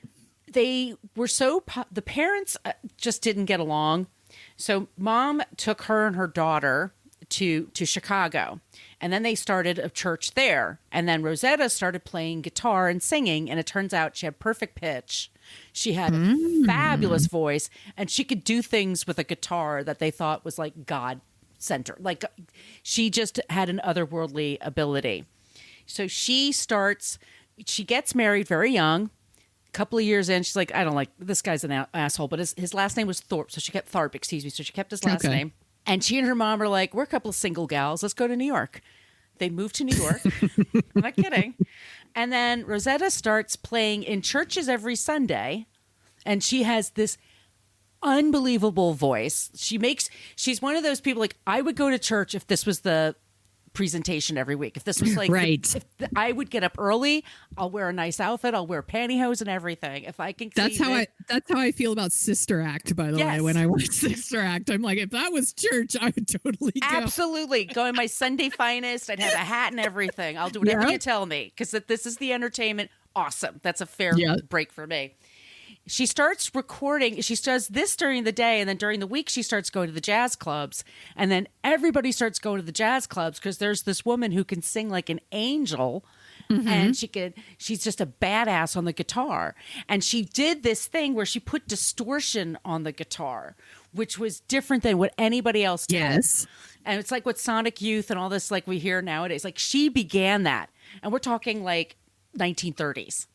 They were the parents just didn't get along. So mom took her and her daughter to Chicago, and then they started a church there. And then Rosetta started playing guitar and singing, and it turns out she had perfect pitch. She had a fabulous voice, and she could do things with a guitar that they thought was like God-centered. Like she just had an otherworldly ability. So she gets married very young. A couple of years in, she's like, I don't like, this guy's an asshole, but his last name was Thorpe. So she kept Tharpe, excuse me. So she kept his last name. And she and her mom are like, we're a couple of single gals. Let's go to New York. They moved to New York. I'm not kidding. And then Rosetta starts playing in churches every Sunday. And she has this unbelievable voice. She's one of those people like, I would go to church if this was the presentation every week. If this was like, I would get up early. I'll wear a nice outfit. I'll wear pantyhose and everything. If I can. That's how I feel about Sister Act. By the way, when I watch Sister Act, I'm like, if that was church, I would totally go. Absolutely, go in my Sunday finest. I'd have a hat and everything. I'll do whatever you tell me because this is the entertainment. Awesome. That's a fair break for me. She starts recording. She does this during the day, and then during the week, she starts going to the jazz clubs. And then everybody starts going to the jazz clubs because there's this woman who can sing like an angel, and she's just a badass on the guitar. And she did this thing where she put distortion on the guitar, which was different than what anybody else did. Yes. And it's like what Sonic Youth and all this like we hear nowadays. Like she began that, and we're talking like 1930s.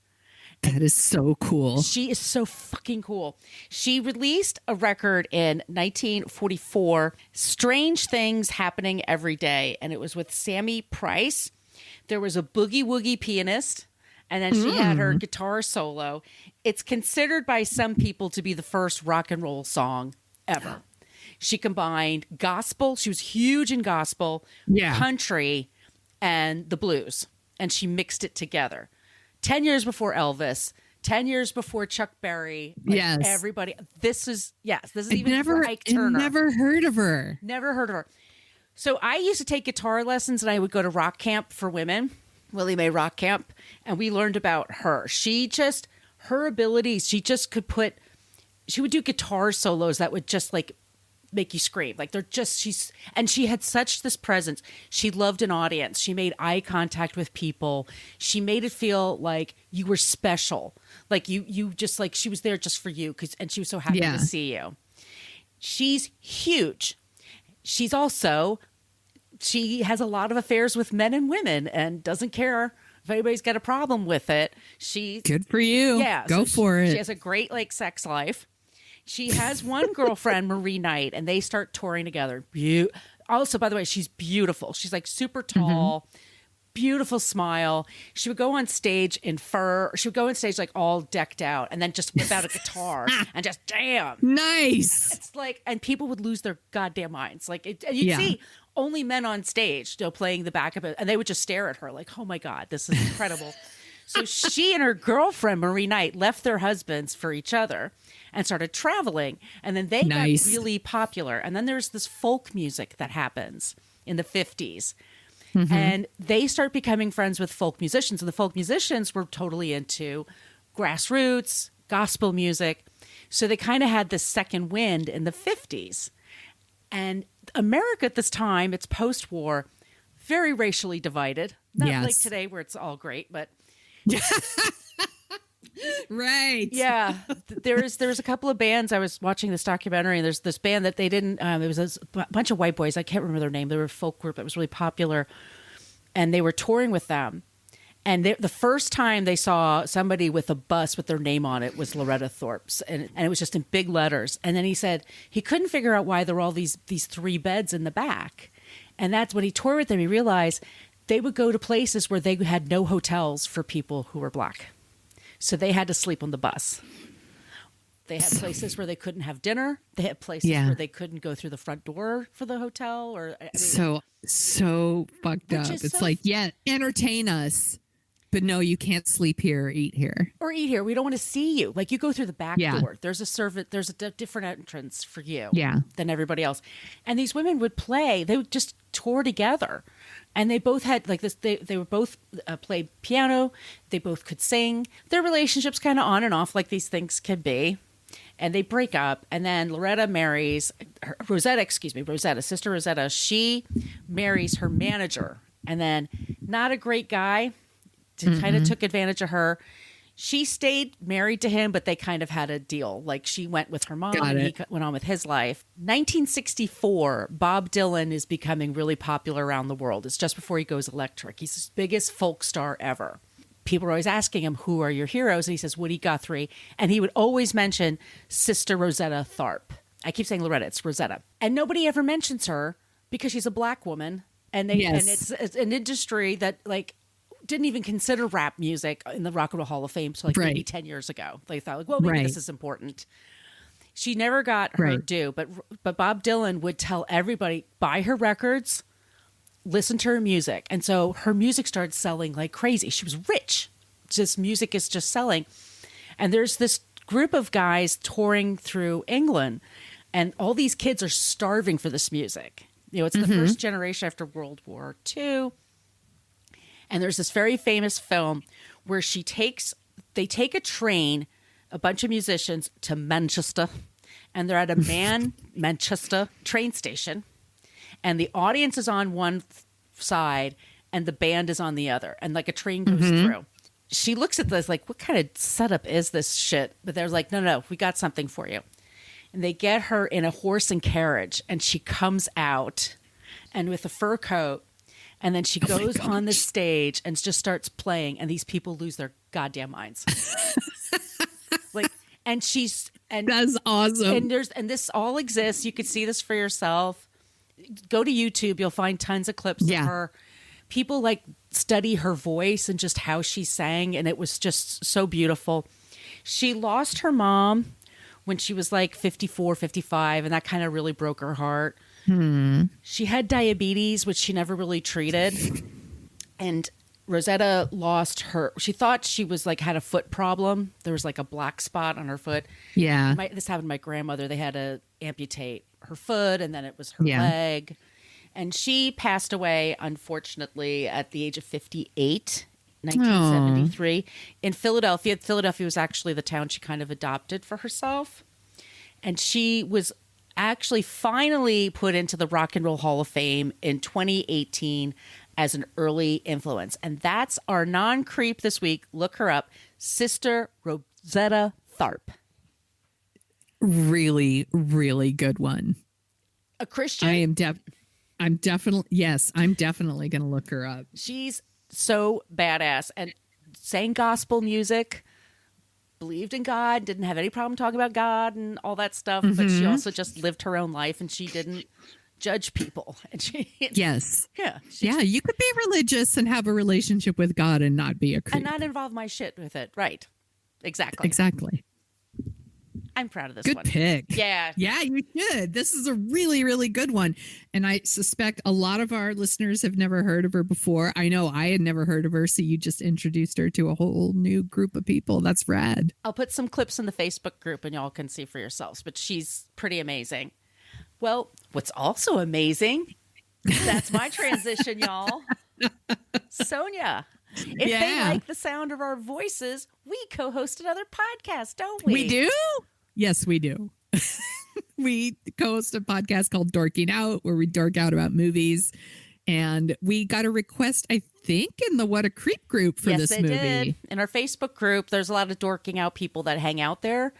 That is so cool. She is so fucking cool. She released a record in 1944, Strange Things Happening Every Day, and it was with Sammy Price. There was a boogie woogie pianist, and then she had her guitar solo. It's considered by some people to be the first rock and roll song ever. She combined gospel. She was huge in gospel, country, and the blues, and she mixed it together. 10 years before Elvis, 10 years before Chuck Berry. Everybody. This is even for Ike Turner. Never heard of her. Never heard of her. So I used to take guitar lessons, and I would go to rock camp for women, Willie Mae Rock Camp, and we learned about her. Her abilities, she would do guitar solos that would just like make you scream. Like she had such this presence. She loved an audience. She made eye contact with people. She made it feel like you were special. Like you just like, she was there just for you. And she was so happy to see you. She's huge. She has a lot of affairs with men and women and doesn't care if anybody's got a problem with it. Good for you. Yeah. Go for it. She has a great like sex life. She has one girlfriend, Marie Knight, and they start touring together. Also, by the way, she's beautiful. She's like super tall, beautiful smile. She would go on stage in fur. She would go on stage like all decked out and then just whip out a guitar and just jam. Nice. It's like, and people would lose their goddamn minds. Like, and you'd see only men on stage, playing the back of it, and they would just stare at her like, oh my God, this is incredible. So she and her girlfriend, Marie Knight, left their husbands for each other and started traveling. And then they got really popular. And then there's this folk music that happens in the 50s. And they start becoming friends with folk musicians. And the folk musicians were totally into grassroots, gospel music. So they kind of had this second wind in the 50s. And America at this time, it's post-war, very racially divided. Not like today where it's all great, but... Right. Yeah. There's a couple of bands. I was watching this documentary, and there's this band that they didn't, it was a bunch of white boys. I can't remember their name. They were a folk group that was really popular, and they were touring with them. And the first time they saw somebody with a bus with their name on it was Loretta Thorpe's, and it was just in big letters. And then he said he couldn't figure out why there were all these 3 beds in the back. And that's when he toured with them, he realized they would go to places where they had no hotels for people who were black. So they had to sleep on the bus. They had places where they couldn't have dinner. They had places where they couldn't go through the front door for the hotel. Or so fucked up. It's like, entertain us, but no, you can't sleep here or eat here. Or eat here. We don't want to see you. Like, you go through the back door. There's a different entrance for you than everybody else. And these women would play. They would just tour together. And they both had like this. They were both played piano. They both could sing. Their relationships kind of on and off, like these things can be. And they break up. And then Loretta marries Rosetta, sister Rosetta. She marries her manager. And then, not a great guy. Kind of took advantage of her. She stayed married to him, but they kind of had a deal. Like, she went with her mom and he went on with his life. 1964, Bob Dylan is becoming really popular around the world. It's just before he goes electric. He's the biggest folk star ever. People are always asking him, who are your heroes? And he says, Woody Guthrie. And he would always mention Sister Rosetta Tharpe. I keep saying Loretta, it's Rosetta. And nobody ever mentions her because she's a black woman. And and it's an industry that, like, didn't even consider rap music in the Rock and Roll Hall of Fame. So maybe 10 years ago, they thought, like, well, maybe this is important. She never got her due, but Bob Dylan would tell everybody, buy her records, listen to her music. And so her music started selling like crazy. She was rich. Just music is just selling. And there's this group of guys touring through England, and all these kids are starving for this music. You know, it's the first generation after World War II. And there's this very famous film where they take a train, a bunch of musicians, to Manchester, and they're at a Manchester train station, and the audience is on one side and the band is on the other, and like a train goes through. She looks at this like, what kind of setup is this shit? But they're like, no, we got something for you. And they get her in a horse and carriage, and she comes out and with a fur coat. And then she goes on the stage and just starts playing, and these people lose their goddamn minds. That's awesome. And this all exists. You could see this for yourself. Go to YouTube. You'll find tons of clips of her. People like study her voice and just how she sang, and it was just so beautiful. She lost her mom when she was like 54, 55, and that kind of really broke her heart. She had diabetes, which she never really treated. And Rosetta lost her. She thought she was like had a foot problem. There was like a black spot on her foot. Yeah. This happened to my grandmother. They had to amputate her foot, and then it was her leg. And she passed away, unfortunately, at the age of 58, 1973, in Philadelphia. Philadelphia was actually the town she kind of adopted for herself. And she was actually finally put into the Rock and Roll Hall of Fame in 2018 as an early influence. And that's our non-creep this week. Look her up. Sister Rosetta Tharpe. Really, really good one. A Christian? I'm definitely going to look her up. She's so badass and sang gospel music. Believed in God, didn't have any problem talking about God and all that stuff, but she also just lived her own life, and she didn't judge people. And you could be religious and have a relationship with God and not be a creep. And not involve my shit with it. Right. Exactly. I'm proud of this one. Good pick. Yeah. Yeah, you should. This is a really, really good one. And I suspect a lot of our listeners have never heard of her before. I know I had never heard of her, so you just introduced her to a whole new group of people. That's rad. I'll put some clips in the Facebook group and y'all can see for yourselves, but she's pretty amazing. Well, what's also amazing, that's my transition, y'all. Sonia, if they Yeah. like the sound of our voices, we co-host another podcast, don't we? We do? Yes, we do. We co-host a podcast called Dorking Out, where we dork out about movies. And we got a request, I think, in the What a Creep group for Yes, this they movie. did. In our Facebook group, there's a lot of dorking out people that hang out there.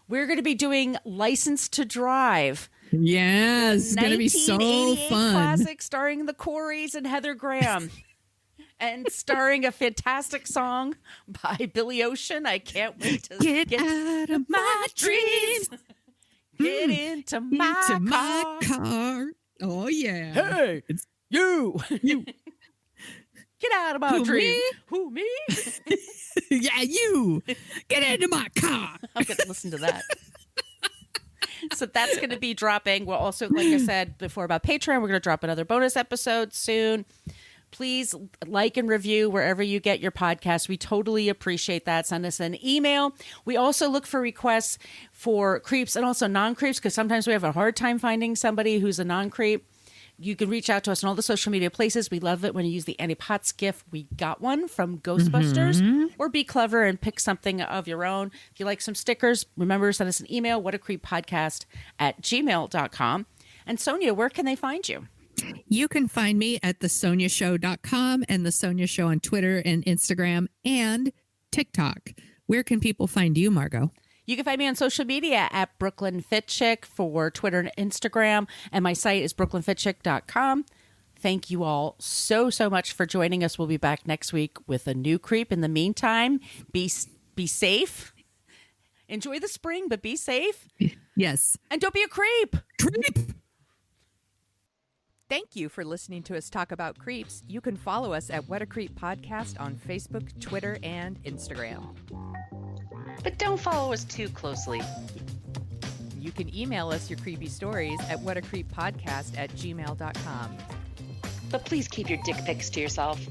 We're going to be doing License to Drive. Yes, it's going to be so 1988 fun. classic starring the Coreys and Heather Graham. And starring a fantastic song by Billy Ocean. I can't wait to Get out of my dreams. Get into my car. Oh, yeah. Hey, It's you. Get out of my Who, dreams. me? Who, me? yeah, you. Get into my car. I'm going to listen to that. So that's going to be dropping. We'll also, like I said before about Patreon, we're going to drop another bonus episode soon. Please like and review wherever you get your podcast. We totally appreciate that. Send us an email. We also look for requests for creeps and also non-creeps, because sometimes we have a hard time finding somebody who's a non-creep. You can reach out to us on all the social media places. We love it when you use the Annie Potts GIF. We got one from Ghostbusters. Or be clever and pick something of your own. If you like some stickers, remember, send us an email, whatacreeppodcast@gmail.com. And Sonia, where can they find you? You can find me at thesoniashow.com and The Sonia Show on Twitter and Instagram and TikTok. Where can people find you, Margot? You can find me on social media at Brooklyn Fit Chick for Twitter and Instagram. And my site is brooklynfitchick.com. Thank you all so much for joining us. We'll be back next week with a new creep. In the meantime, be safe. Enjoy the spring, but be safe. Yes. And don't be a creep. Creep. Thank you for listening to us talk about creeps. You can follow us at What a Creep Podcast on Facebook, Twitter, and Instagram. But don't follow us too closely. You can email us your creepy stories at whatacreeppodcast@gmail.com. But please keep your dick pics to yourself.